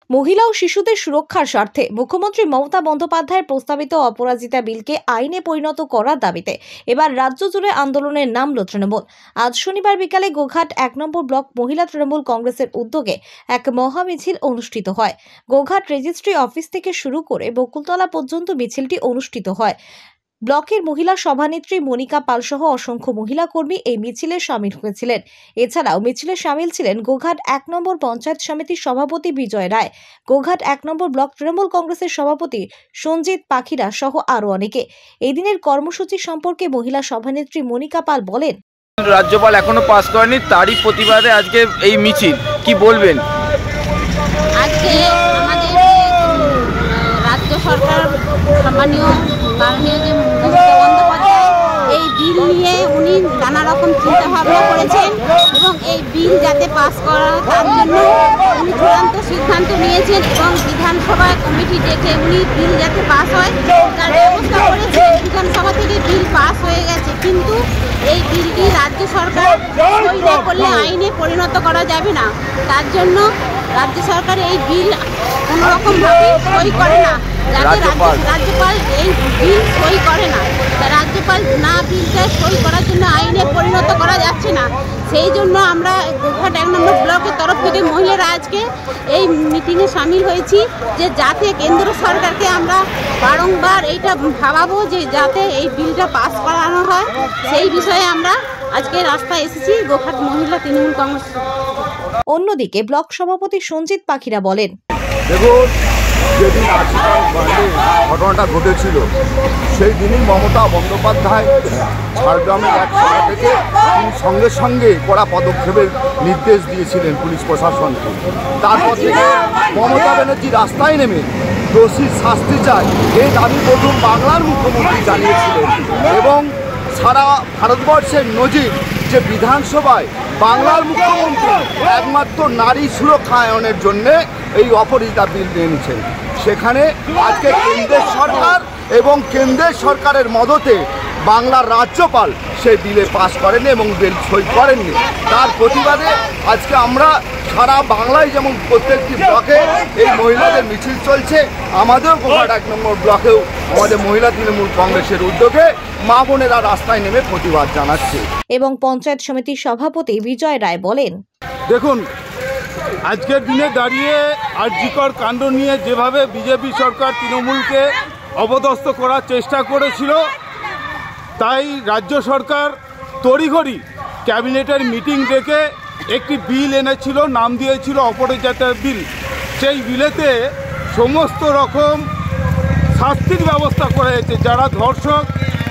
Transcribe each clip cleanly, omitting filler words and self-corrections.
মহিলা ও শিশুদের সুরক্ষার স্বার্থে মুখ্যমন্ত্রী মমতা বন্দ্যোপাধ্যায়ের প্রস্তাবিত অপরাজিতা বিলকে আইনে পরিণত করার দাবিতে এবার রাজ্য জুড়ে আন্দোলনের নামল তৃণমূল। আজ শনিবার বিকালে গোঘাট 1 নম্বর ব্লক মহিলা তৃণমূল কংগ্রেসের উদ্যোগে এক মহা মিছিল অনুষ্ঠিত হয়। গোঘাট রেজিস্ট্রি অফিস থেকে শুরু করে বকুলতলা পর্যন্ত মিছিলটি অনুষ্ঠিত হয়। ব্লকের মহিলা সভানেত্রী মনিকা পাল সহ অসংখ্য মহিলা কর্মী এই মিছিলে শামিল হয়েছিলেন। এছাড়াও মিছিলে শামিল ছিলেন গোঘাট 1 নম্বর পঞ্চায়েত সমিতির সভাপতি বিজয় রায়, গোঘাট 1 নম্বর ব্লক তৃণমূল কংগ্রেসের সভাপতি সঞ্জিত পাখিরা সহ আরো অনেকে। এই দিনের কর্মসূচি সম্পর্কে মহিলা সভানেত্রী মনিকা পাল বলেন, রাজ্যপাল এখনো পাস করেনি, তারই প্রতিবাদে আজকে এই মিছিল। কি বলবেন? আজকে আমাদের রাজ্য সরকার মাননীয় যে মমতা বন্দ্যোপাধ্যায় এই বিল নিয়ে উনি নানা রকম চিন্তাভাবনা করেছেন এবং এই বিল যাতে পাস করা তার জন্য উনি চূড়ান্ত সিদ্ধান্ত নিয়েছেন এবং বিধানসভা কমিটি ডেকে উনি বিল যাতে পাস হয় তার ব্যবস্থা করেছেন। বিধানসভা থেকে বিল পাস হয়ে গেছে, কিন্তু এই বিলটি রাজ্য সরকার সই না করলে আইনে পরিণত করা যাবে না। তার জন্য রাজ্য সরকার এই বিল কোনোরকমভাবে সই করে না, যাতে রাজ্যপাল এই বিল সই করে না। রাজ্যপাল না বিলটা সই করার জন্য আইনে পরিণত করা যাচ্ছে না। সেই জন্য আমরা গোঘাট 1 নম্বর ব্লকের তরফ থেকে মহিলারা আজকে এই মিটিংয়ে সামিল হয়েছি, যে যাতে কেন্দ্র সরকারকে আমরা বারংবার এইটা ভাবাবো যে যাতে এই বিলটা পাস করানো হয়। সেই বিষয়ে আমরা আজকে রাস্তায় এসেছি গোঘাট মহিলা তৃণমূল কংগ্রেস। অন্যদিকে ব্লক সভাপতি সঞ্জিত পাখিরা বলেন, দেখুন, যেদিন ঘটনাটা ঘটেছিল সেই দিনই মমতা বন্দ্যোপাধ্যায় ঝাড়গ্রামের এক সভা থেকে তিনি সঙ্গে সঙ্গে কড়া পদক্ষেপের নির্দেশ দিয়েছিলেন পুলিশ প্রশাসনকে। তারপর থেকে মমতা ব্যানার্জি রাস্তায় নেমে দোষীর শাস্তি চায় এই দাবি প্রথম বাংলার মুখ্যমন্ত্রী জানিয়েছিলেন এবং সারা ভারতবর্ষের নজির যে বিধানসভায় বাংলার মুখ্যমন্ত্রী একমাত্র নারী সুরক্ষা আইনের জন্যে এই অপরাজিতা বিল এনেছেন। সেখানে আজকে কেন্দ্রের সরকার এবং কেন্দ্রের সরকারের মদতে বাংলার রাজ্যপাল সেই বিলে পাস করেননি এবং বিল সই করেননি। তার প্রতিবাদে আজকে আমরা সারা বাংলায় যেমন প্রত্যেকটি ব্লকে এই মহিলাদের মিছিল চলছে, আমাদের গোঘাট 1 নম্বর ব্লকেও আমাদের মহিলা তৃণমূল কংগ্রেসের উদ্যোগে মা বোনেরা রাস্তায় নেমে প্রতিবাদ জানাচ্ছে। এবং পঞ্চায়েত সমিতির সভাপতি বিজয় রায় বলেন, দেখুন, আজকের দিনে দাঁড়িয়ে আরজিকর কাণ্ড নিয়ে যেভাবে বিজেপি সরকার তৃণমূলকে অপদস্থ করার চেষ্টা করেছিল, তাই রাজ্য সরকার তড়িঘড়ি ক্যাবিনেটের মিটিং ডেকে একটি বিল এনেছিল, নাম দিয়েছিল অপরাজিতা বিল। সেই বিলেতে সমস্ত রকম শাস্তির ব্যবস্থা করা হয়েছে, যারা ধর্ষক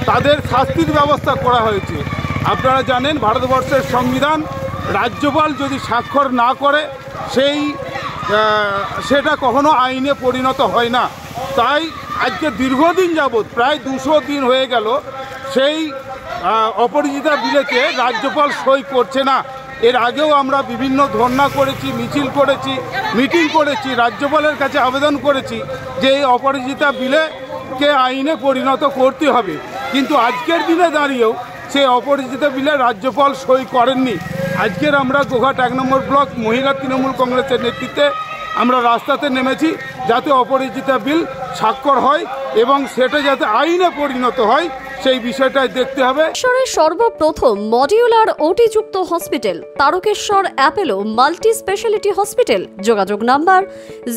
তাদের শাস্তির ব্যবস্থা করা হয়েছে। আপনারা জানেন ভারতবর্ষের সংবিধান রাজ্যপাল যদি স্বাক্ষর না করে সেটা কখনো আইনে পরিণত হয় না। তাই আজকে দীর্ঘদিন যাবৎ প্রায় 200 দিন হয়ে গেল সেই অপরাজিতা বিলেতে রাজ্যপাল সই করছে না। এর আগেও আমরা বিভিন্ন ধর্ণা করেছি, মিছিল করেছি, মিটিং করেছি, রাজ্যপালের কাছে আবেদন করেছি যে এই অপরাজিতা বিলেকে আইনে পরিণত করতে হবে, কিন্তু আজকের দিনে দাঁড়িয়েও সেই অপরাজিতা বিলে রাজ্যপাল সই করেননি। আজকের আমরা গোঘাট 1 নম্বর ব্লক মহিলা তৃণমূল কংগ্রেসের নেতৃত্বে আমরা রাস্তাতে নেমেছি যাতে অপরাজিতা বিল স্বাক্ষর হয় এবং সেটা যাতে আইনে পরিণত হয় সেই বিষয়টাই দেখতে হবে। ঈশ্বরের সর্বপ্রথম মডিউলার ওটি যুক্ত hospital Tarakeswar Apollo multi speciality hospital. যোগাযোগ নাম্বার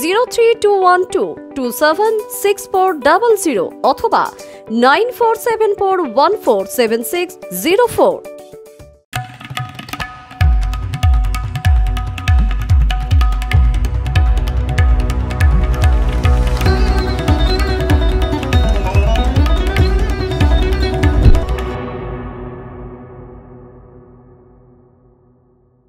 03212276400 অথবা 9474147604।